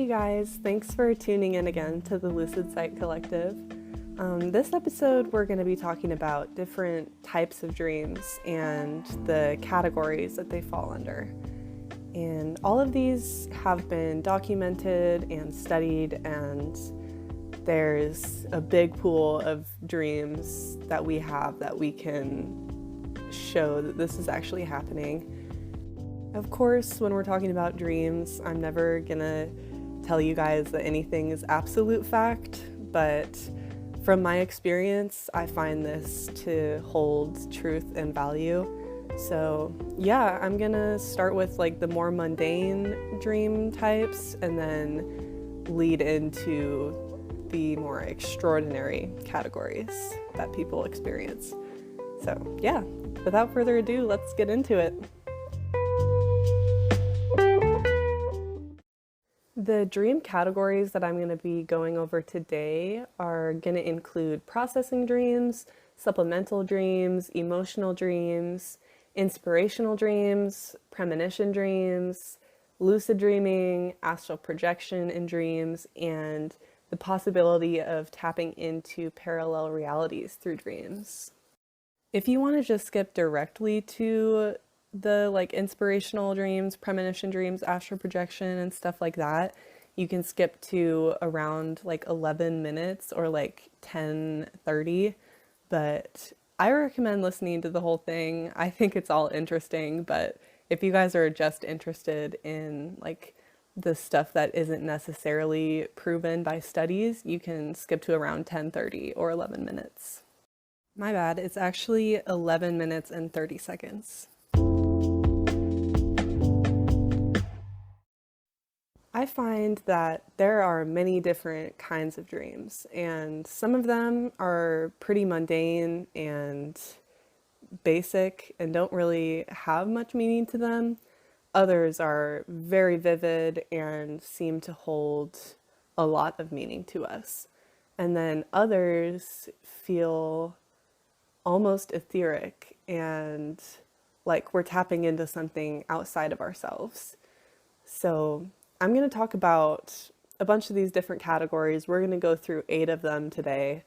Hey guys, thanks for tuning in again to the Lucid Sight Collective. This episode we're going to be talking about different types of dreams and the categories that they fall under. And all of these have been documented and studied, and there's a big pool of dreams that we have that we can show that this is actually happening. Of course, when we're talking about dreams, I'm never gonna tell you guys that anything is absolute fact, but from my experience, I find this to hold truth and value. So yeah, I'm gonna start with like the more mundane dream types and then lead into the more extraordinary categories that people experience. So yeah, without further ado, let's get into it. The dream categories that I'm going to be going over today are going to include processing dreams, supplemental dreams, emotional dreams, inspirational dreams, premonition dreams, lucid dreaming, astral projection in dreams, and the possibility of tapping into parallel realities through dreams. If you want to just skip directly to the inspirational dreams, premonition dreams, astral projection and stuff like that, you can skip to around 11 minutes or 10:30, but I recommend listening to the whole thing. I think it's all interesting, but if you guys are just interested in the stuff that isn't necessarily proven by studies, you can skip to around 10:30 or 11 minutes. My bad, it's actually 11 minutes and 30 seconds. I find that there are many different kinds of dreams, and some of them are pretty mundane and basic and don't really have much meaning to them. Others are very vivid and seem to hold a lot of meaning to us. And then others feel almost etheric and like we're tapping into something outside of ourselves. So I'm going to talk about a bunch of these different categories. We're going to go through 8 of them today.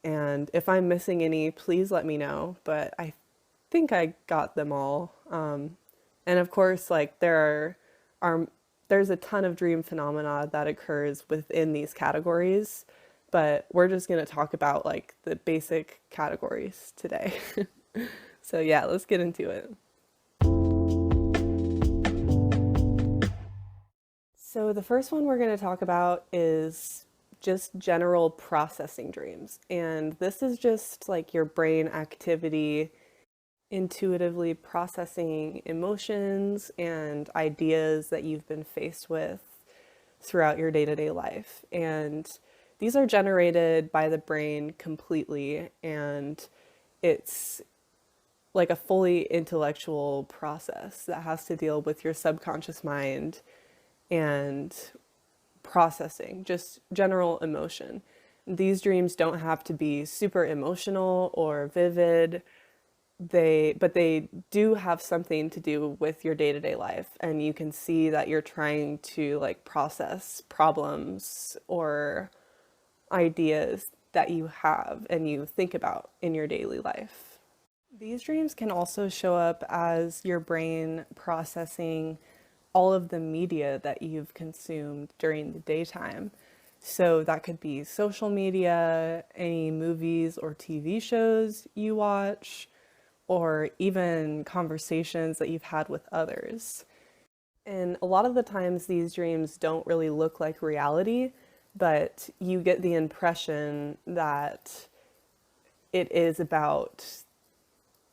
And if I'm missing any, please let me know. But I think I got them all. And of course, there's a ton of dream phenomena that occurs within these categories. But we're just going to talk about the basic categories today. So yeah, let's get into it. So the first one we're going to talk about is just general processing dreams. And this is just your brain activity intuitively processing emotions and ideas that you've been faced with throughout your day-to-day life. And these are generated by the brain completely, and it's like a fully intellectual process that has to deal with your subconscious mind and processing just general emotion. These dreams don't have to be super emotional or vivid, but they do have something to do with your day-to-day life, and you can see that you're trying to process problems or ideas that you have and you think about in your daily life. These dreams can also show up as your brain processing all of the media that you've consumed during the daytime. So that could be social media, any movies or TV shows you watch, or even conversations that you've had with others. And a lot of the times these dreams don't really look like reality, but you get the impression that it is about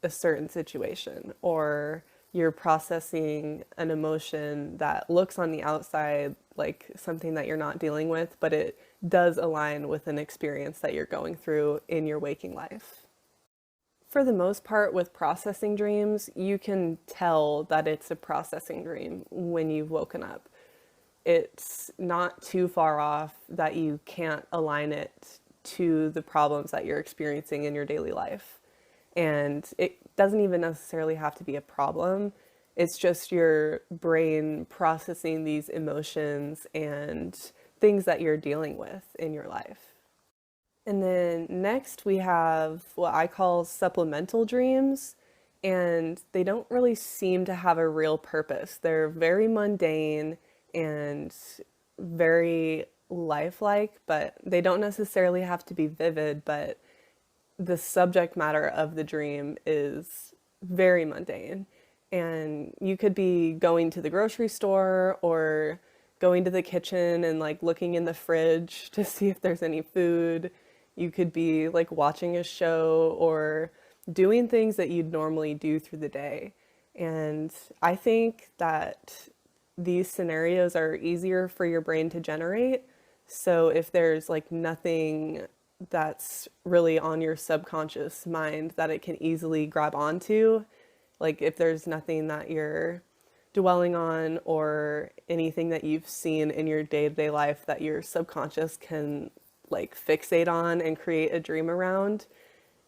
a certain situation, or you're processing an emotion that looks on the outside like something that you're not dealing with, but it does align with an experience that you're going through in your waking life. For the most part, with processing dreams, you can tell that it's a processing dream when you've woken up. It's not too far off that you can't align it to the problems that you're experiencing in your daily life. And it doesn't even necessarily have to be a problem. It's just your brain processing these emotions and things that you're dealing with in your life. And then next we have what I call supplemental dreams, and they don't really seem to have a real purpose. They're very mundane and very lifelike, but they don't necessarily have to be vivid, but the subject matter of the dream is very mundane. And you could be going to the grocery store or going to the kitchen and like looking in the fridge to see if there's any food. You could be like watching a show or doing things that you'd normally do through the day. And I think that these scenarios are easier for your brain to generate. So if there's like nothing that's really on your subconscious mind that it can easily grab onto, like if there's nothing that you're dwelling on or anything that you've seen in your day-to-day life that your subconscious can like fixate on and create a dream around,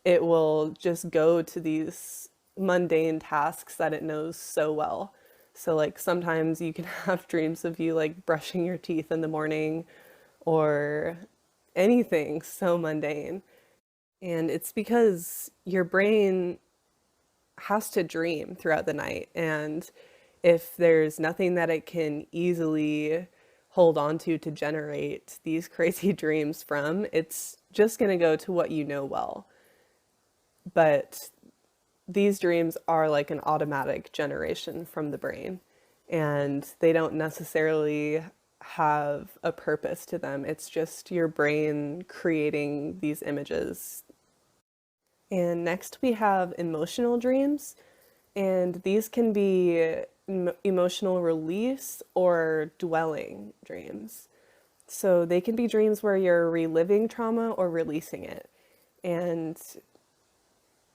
it will just go to these mundane tasks that it knows so well. So like sometimes you can have dreams of you like brushing your teeth in the morning or anything so mundane. And it's because your brain has to dream throughout the night. And if there's nothing that it can easily hold on to generate these crazy dreams from, it's just going to go to what you know well. But these dreams are like an automatic generation from the brain, and they don't necessarily have a purpose to them. It's just your brain creating these images. And next we have emotional dreams, and these can be emotional release or dwelling dreams. So they can be dreams where you're reliving trauma or releasing it. And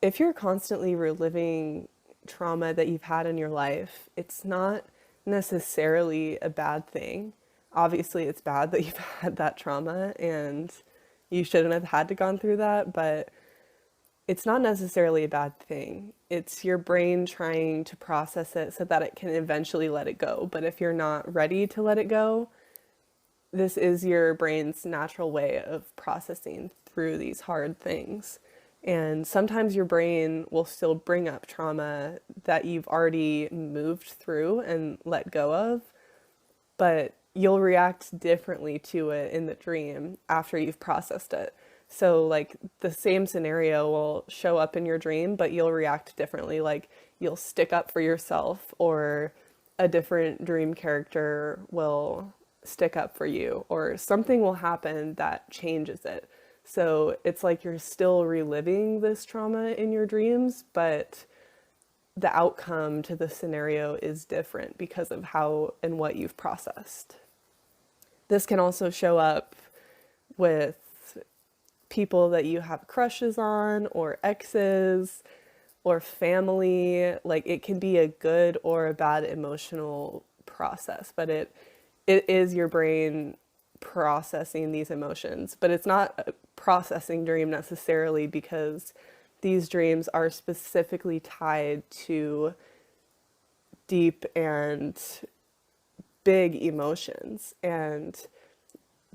if you're constantly reliving trauma that you've had in your life, it's not necessarily a bad thing. Obviously, it's bad that you've had that trauma and you shouldn't have had to gone through that, but it's not necessarily a bad thing. It's your brain trying to process it so that it can eventually let it go. But if you're not ready to let it go, this is your brain's natural way of processing through these hard things. And sometimes your brain will still bring up trauma that you've already moved through and let go of, but you'll react differently to it in the dream after you've processed it. So like the same scenario will show up in your dream, but you'll react differently. Like you'll stick up for yourself, or a different dream character will stick up for you, or something will happen that changes it. So it's like you're still reliving this trauma in your dreams, but the outcome to the scenario is different because of how and what you've processed. This can also show up with people that you have crushes on, or exes, or family. Like it can be a good or a bad emotional process, but it is your brain processing these emotions. But it's not a processing dream necessarily, because these dreams are specifically tied to deep and big emotions. And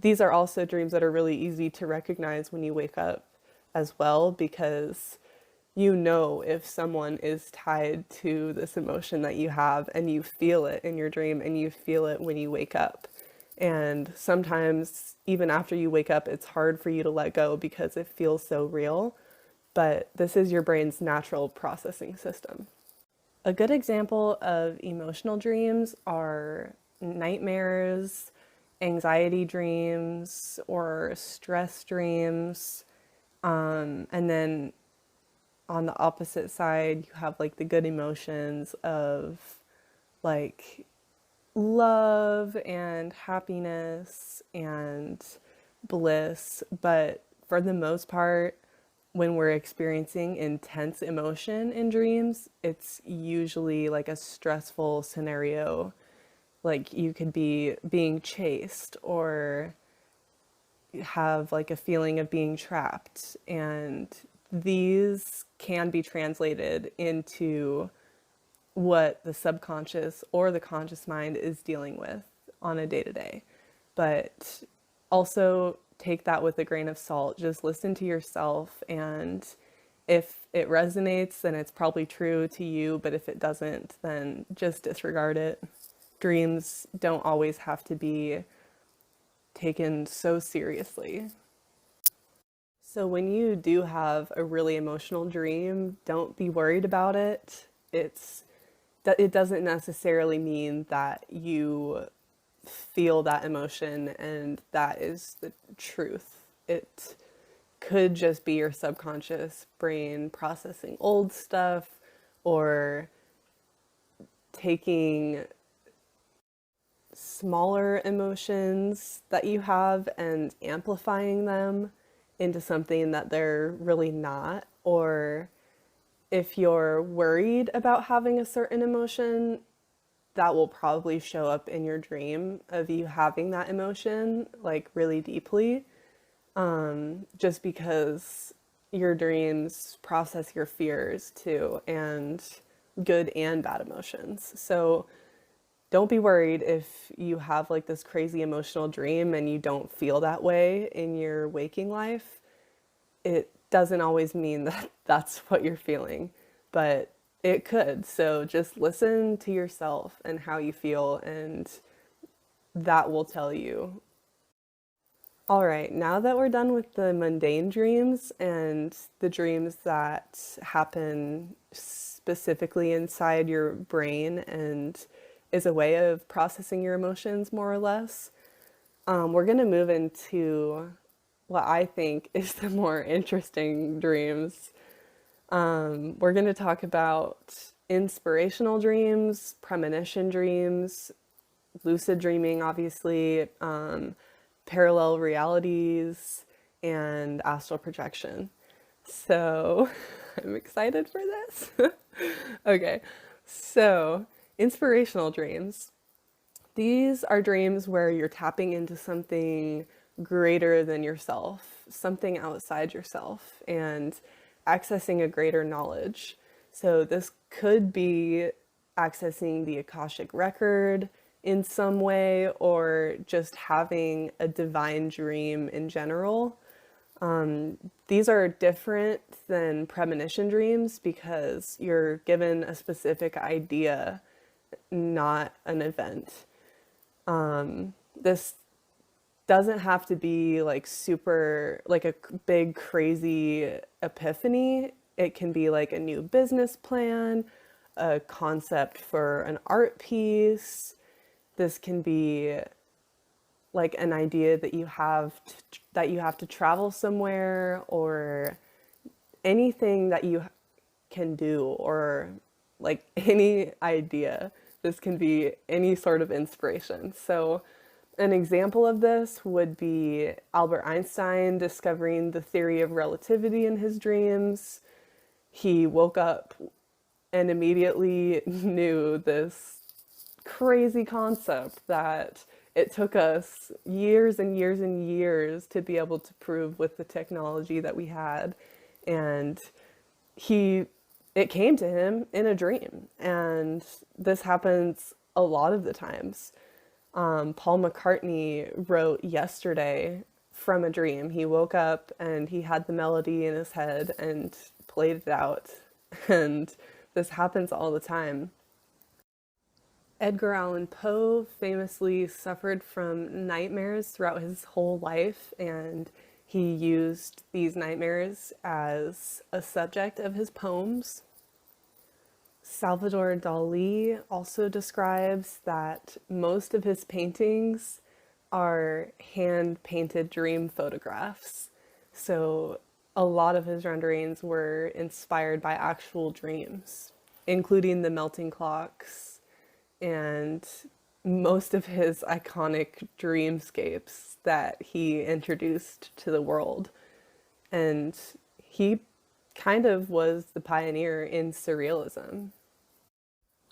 these are also dreams that are really easy to recognize when you wake up as well, because you know if someone is tied to this emotion that you have, and you feel it in your dream and you feel it when you wake up. And sometimes even after you wake up, it's hard for you to let go because it feels so real. But this is your brain's natural processing system. A good example of emotional dreams are nightmares, anxiety dreams, or stress dreams. And then on the opposite side, you have like the good emotions of like love and happiness and bliss. But for the most part, when we're experiencing intense emotion in dreams, it's usually like a stressful scenario. Like you could be being chased or have like a feeling of being trapped. And these can be translated into what the subconscious or the conscious mind is dealing with on a day-to-day. But also take that with a grain of salt. Just listen to yourself, and if it resonates, then it's probably true to you, but if it doesn't, then just disregard it. Dreams don't always have to be taken so seriously. So when you do have a really emotional dream, don't be worried about it. It doesn't necessarily mean that you feel that emotion and that is the truth. It could just be your subconscious brain processing old stuff, or taking smaller emotions that you have and amplifying them into something that they're really not. Or if you're worried about having a certain emotion, that will probably show up in your dream of you having that emotion like really deeply, just because your dreams process your fears too, and good and bad emotions. So don't be worried if you have like this crazy emotional dream and you don't feel that way in your waking life. It doesn't always mean that that's what you're feeling, but it could. So just listen to yourself and how you feel, and that will tell you. All right, now that we're done with the mundane dreams and the dreams that happen specifically inside your brain and is a way of processing your emotions more or less, we're going to move into what I think is the more interesting dreams. We're going to talk about inspirational dreams, premonition dreams, lucid dreaming, obviously, parallel realities, and astral projection. So I'm excited for this. Okay, so inspirational dreams. These are dreams where you're tapping into something greater than yourself, something outside yourself, and accessing a greater knowledge. So this could be accessing the akashic record in some way, or just having a divine dream in general. These are different than premonition dreams because you're given a specific idea, not an event. This doesn't have to be like super, like a big crazy epiphany. It can be like a new business plan, a concept for an art piece. This can be like an idea that you have to travel somewhere, or anything that you can do, or like any idea. This can be any sort of inspiration. So an example of this would be Albert Einstein discovering the theory of relativity in his dreams. He woke up and immediately knew this crazy concept that it took us years and years and years to be able to prove with the technology that we had. And it came to him in a dream. And this happens a lot of the times. Paul McCartney wrote Yesterday from a dream. He woke up and he had the melody in his head and played it out. And this happens all the time. Edgar Allan Poe famously suffered from nightmares throughout his whole life, and he used these nightmares as a subject of his poems. Salvador Dali also describes that most of his paintings are hand-painted dream photographs. So a lot of his renderings were inspired by actual dreams, including the melting clocks and most of his iconic dreamscapes that he introduced to the world. And he kind of was the pioneer in surrealism.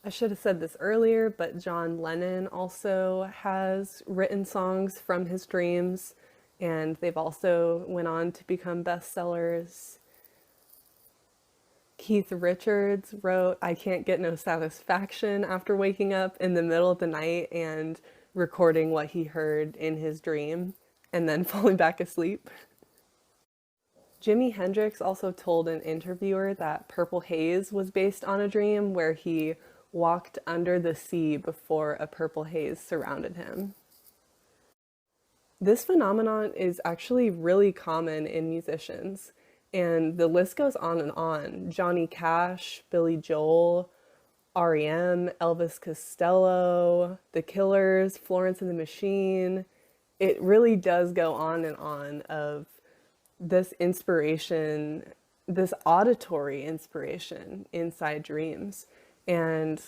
I should have said this earlier, but John Lennon also has written songs from his dreams, and they've also went on to become bestsellers. Keith Richards wrote, "I can't get no satisfaction after waking up in the middle of the night and recording what he heard in his dream and then falling back asleep." Jimi Hendrix also told an interviewer that Purple Haze was based on a dream where he walked under the sea before a purple haze surrounded him. This phenomenon is actually really common in musicians, and the list goes on and on. Johnny Cash, Billy Joel, REM, Elvis Costello, The Killers, Florence and the Machine. It really does go on and on of this inspiration, this auditory inspiration inside dreams. And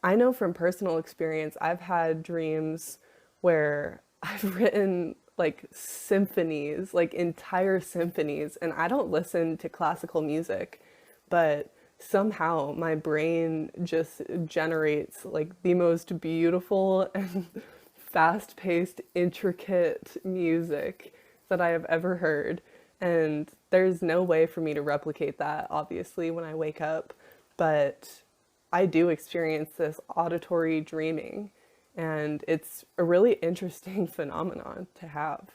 I know from personal experience, I've had dreams where I've written like symphonies, like entire symphonies, and I don't listen to classical music, but somehow my brain just generates like the most beautiful and fast-paced, intricate music that I have ever heard. And there's no way for me to replicate that, obviously, when I wake up. But I do experience this auditory dreaming, and it's a really interesting phenomenon to have.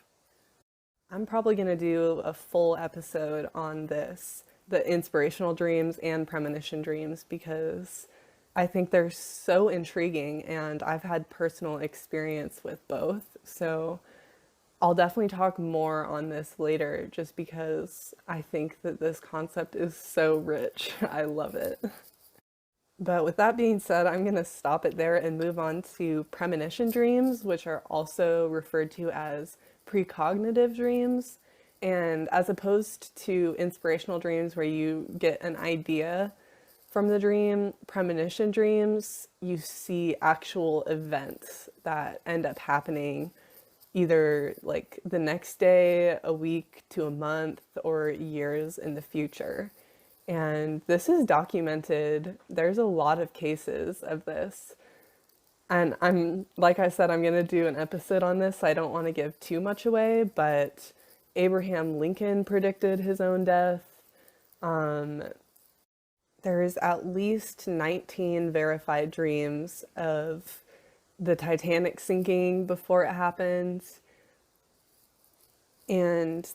I'm probably going to do a full episode on this, the inspirational dreams and premonition dreams, because I think they're so intriguing, and I've had personal experience with both. So I'll definitely talk more on this later, just because I think that this concept is so rich. I love it. But with that being said, I'm going to stop it there and move on to premonition dreams, which are also referred to as precognitive dreams. And as opposed to inspirational dreams where you get an idea from the dream, premonition dreams, you see actual events that end up happening either like the next day, a week to a month, or years in the future. And this is documented. There's a lot of cases of this. And like I said, I'm going to do an episode on this. So I don't want to give too much away, but Abraham Lincoln predicted his own death. There's at least 19 verified dreams of the Titanic sinking before it happened. And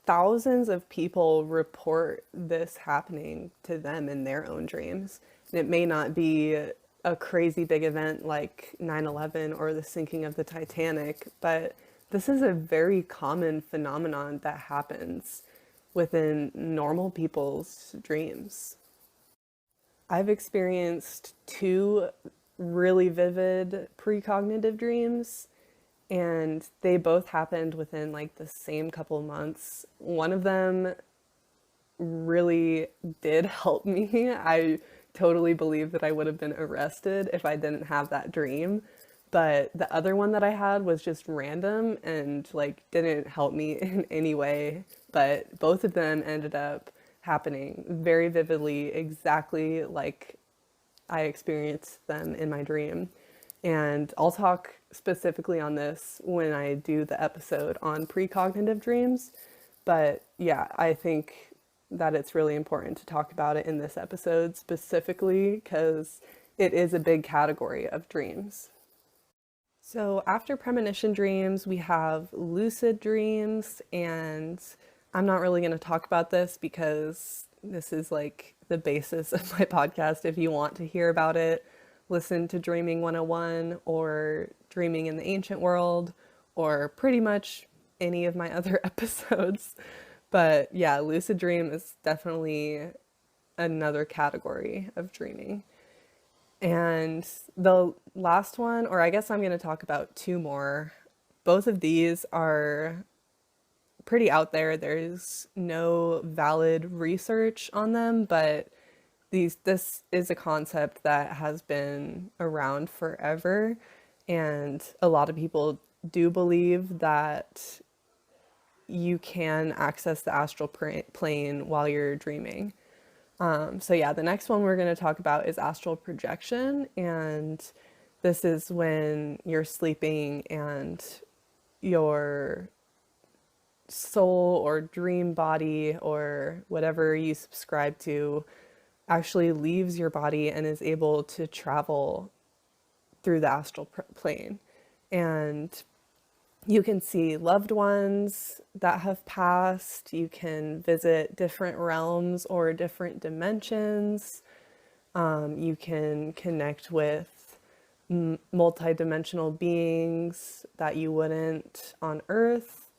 thousands of people report this happening to them in their own dreams. And it may not be a crazy big event like 9/11 or the sinking of the Titanic, but this is a very common phenomenon that happens within normal people's dreams. I've experienced 2 really vivid precognitive dreams, and they both happened within like the same couple months. One of them really did help me. I totally believe that I would have been arrested if I didn't have that dream. But the other one that I had was just random and like didn't help me in any way. But both of them ended up happening very vividly, exactly like I experienced them in my dream. And I'll talk specifically on this when I do the episode on precognitive dreams. But yeah, I think that it's really important to talk about it in this episode specifically because it is a big category of dreams. So after premonition dreams, we have lucid dreams, and I'm not really going to talk about this because this is like the basis of my podcast. If you want to hear about it, listen to Dreaming 101 or Dreaming in the Ancient World or pretty much any of my other episodes. But yeah, lucid dream is definitely another category of dreaming. And the last one, or I guess I'm going to talk about 2 more. Both of these are pretty out there. There's no valid research on them, but this is a concept that has been around forever, and a lot of people do believe that you can access the astral plane while you're dreaming. So yeah, the next one we're going to talk about is astral projection, and this is when you're sleeping and your soul or dream body or whatever you subscribe to actually leaves your body and is able to travel through the astral plane. And you can see loved ones that have passed. You can visit different realms or different dimensions. You can connect with multi-dimensional beings that you wouldn't on Earth.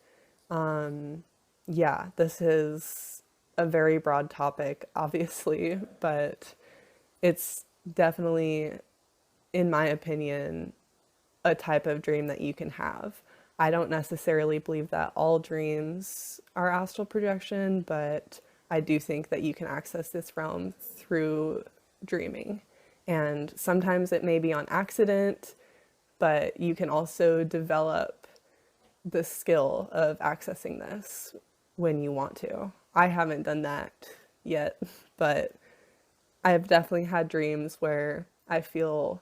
Yeah, this is a very broad topic, obviously, but it's definitely, in my opinion, a type of dream that you can have. I don't necessarily believe that all dreams are astral projection, but I do think that you can access this realm through dreaming. And sometimes it may be on accident, but you can also develop the skill of accessing this when you want to. I haven't done that yet, but I've definitely had dreams where I feel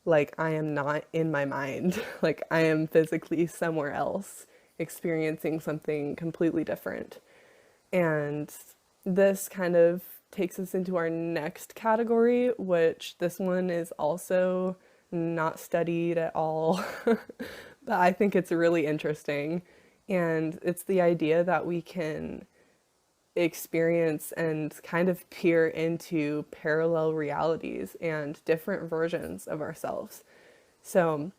like I am not in my mind, like I am physically somewhere else experiencing something completely different. And this kind of takes us into our next category, which this one is also not studied at all, but I think it's really interesting. And it's the idea that we can experience and kind of peer into parallel realities and different versions of ourselves. So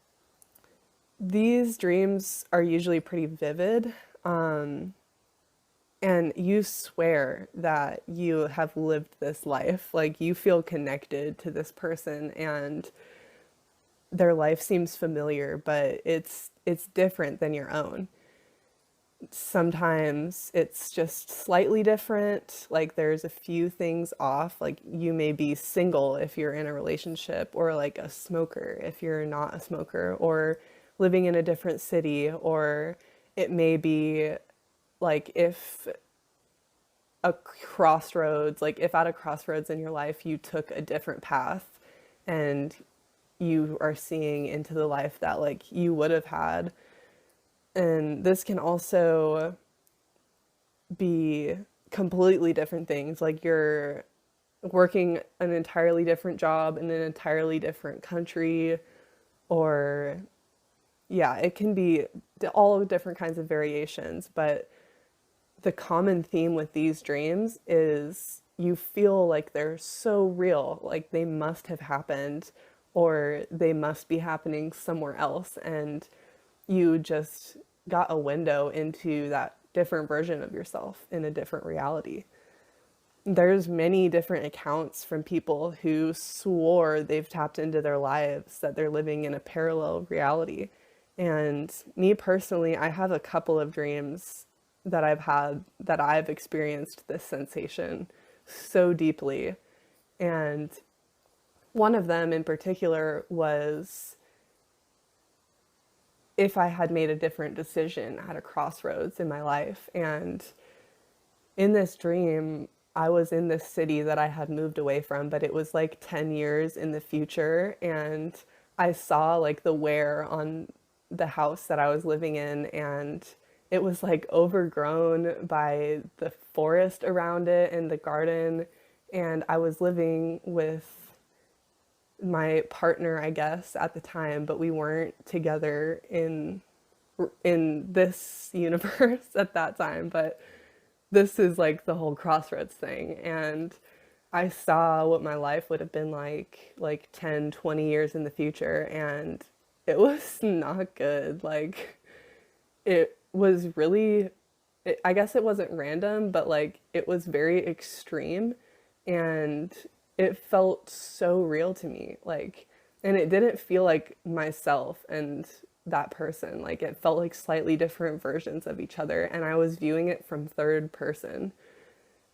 these dreams are usually pretty vivid, and you swear that you have lived this life. Like you feel connected to this person and their life seems familiar, but it's different than your own. Sometimes it's just slightly different, like there's a few things off, like you may be single if you're in a relationship, or like a smoker if you're not a smoker, or living in a different city, or it may be like if a crossroads, like if at a crossroads in your life you took a different path and you are seeing into the life that like you would have had. And this can also be completely different things, like you're working an entirely different job in an entirely different country, or yeah, it can be all different kinds of variations. But the common theme with these dreams is you feel like they're so real, like they must have happened or they must be happening somewhere else. And you just got a window into that different version of yourself in a different reality. There's many different accounts from people who swore they've tapped into their lives, that they're living in a parallel reality. And me personally, I have a couple of dreams that I've had that I've experienced this sensation so deeply. And one of them in particular was if I had made a different decision at a crossroads in my life. And in this dream, I was in this city that I had moved away from, but it was like 10 years in the future. And I saw like the wear on the house that I was living in, and it was like overgrown by the forest around it and the garden. And I was living with my partner, I guess, at the time, but we weren't together in this universe at that time. But this is like the whole crossroads thing. And I saw what my life would have been like 10, 20 years in the future. And it was not good. Like it was really, I guess it wasn't random, but like it was very extreme. And it felt so real to me, like, and it didn't feel like myself and that person. Like it felt like slightly different versions of each other, and I was viewing it from third person,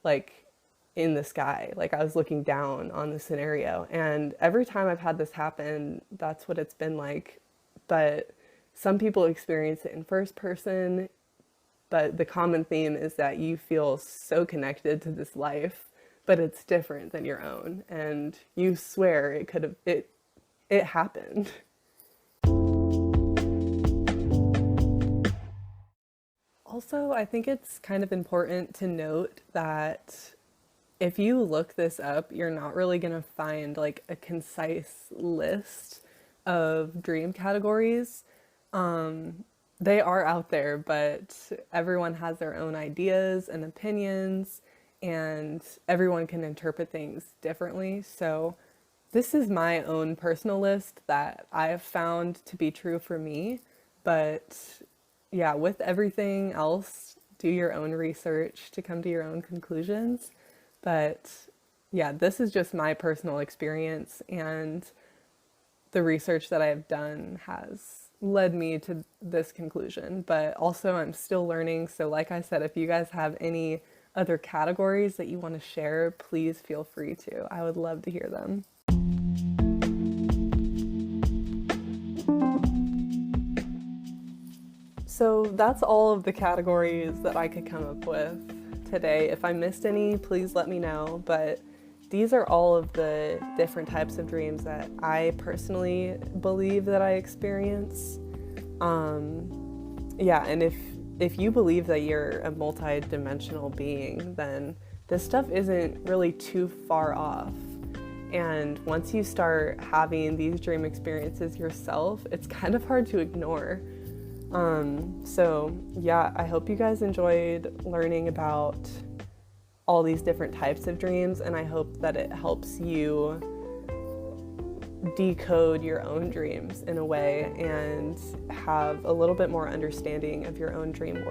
like in the sky, like I was looking down on the scenario. And every time I've had this happen, that's what it's been like. But some people experience it in first person, but the common theme is that you feel so connected to this life, but it's different than your own, and you swear it could have, it happened. Also, I think it's kind of important to note that if you look this up, you're not really going to find like a concise list of dream categories. They are out there, but everyone has their own ideas and opinions, and everyone can interpret things differently. So this is my own personal list that I have found to be true for me. But yeah, with everything else, do your own research to come to your own conclusions. But yeah, this is just my personal experience, and the research that I have done has led me to this conclusion. But also, I'm still learning. So, like I said, if you guys have any other categories that you want to share, please feel free to. I would love to hear them. So that's all of the categories that I could come up with today. If I missed any, please let me know. But these are all of the different types of dreams that I personally believe that I experience. Yeah, and if you believe that you're a multi-dimensional being, then this stuff isn't really too far off. And once you start having these dream experiences yourself, it's kind of hard to ignore. So yeah, I hope you guys enjoyed learning about all these different types of dreams, and I hope that it helps you decode your own dreams in a way and have a little bit more understanding of your own dream world.